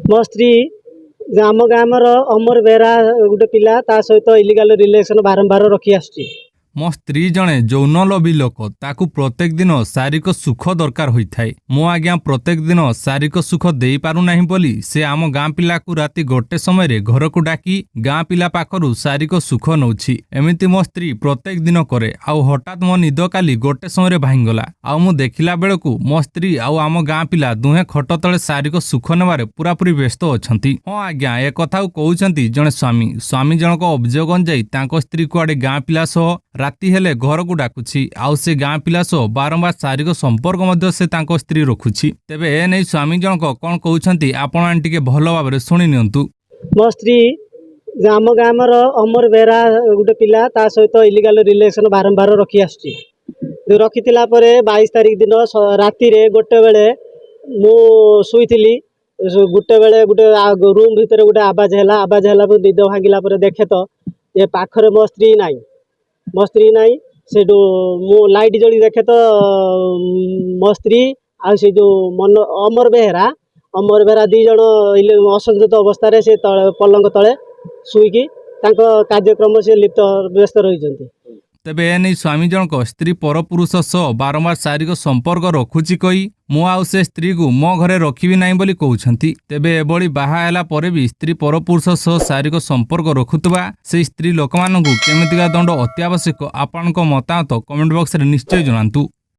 मो स्त्री आम गामर अमर बेहरा गोटे पिला ता सहित इलिगाल रिलेशन बारंबार रखी आसुची। मो स्त्री जणे यौनलोभी लोक ताकू प्रत्येक दिन शारीरिक सुख दरकार होइथाय। मो आज्ञा प्रत्येक दिन शारीरिक सुख देई पारु नाही बोली से आम गाँ पिला को राति गोटे समय रे घर को डाकी गाँ पिला पाखरु शारीरिक सुख नौछि। एमिति मो स्त्री प्रत्येक दिन करे। आउ हठात मो निद काली गोटे समय रे भांगला। आउ मु देखिला बेलकू मो स्त्री आउ आम गाँ पिला दुहे खट तले शारीरिक सुख नेबारे पूरापूरी व्यस्त अछंती। हां आज्ञा ए कथा कहउछंती जणे स्वामी जनक अभियोग अनुଯାयी तांको स्त्री कुआडे गाँ पिला सह राति हेले घर को डाकुछि। आउ से गाँ पिला सह बारंबार शारीरिक संपर्क मध्य से तांको स्त्री रखुछि। तेबे ए नै स्वामी जनक कोन कहउछंती आपण आंटिके भलो भाबरे सुनि नियंतु। मो स्त्री आम गामर अमर बेहरा गोटे पिला ता सहित इलिगाल रिलेशन बारंबार रखी आसुची। रखिथिला परे 22 तारिख दिन राति रे गोटे बेले मु सुईथिली। गोटे बेले गोटे रूम भितर गोटे आवाज हैला निद भांगिला परे देखे तो ये पाखरे मो स्त्री नाई से मु लाइट जली देखे तो मो स्त्री आ से जो मन अमर बेहरा दी जन असंजत अवस्था से पलंग तले शुईकी कार्यक्रम से लिप्त व्यस्त रही। तेबे ए नहीं स्वामी जनक स्त्री परपुरुष सह बारंबार शारीरिक संपर्क रखुची कही मु आउ से स्त्री को मो घरे रखिबी नाही बोली कहउछंती। तेबे एबोली बाहा हैला परे भी स्त्री परपुरुष सह शारीरिक संपर्क रखुतबा से स्त्री लोकमानंकु केमितिका दंड अत्यावश्यक आपनक मतामत कमेंट बॉक्स रे निश्चय जणांतु।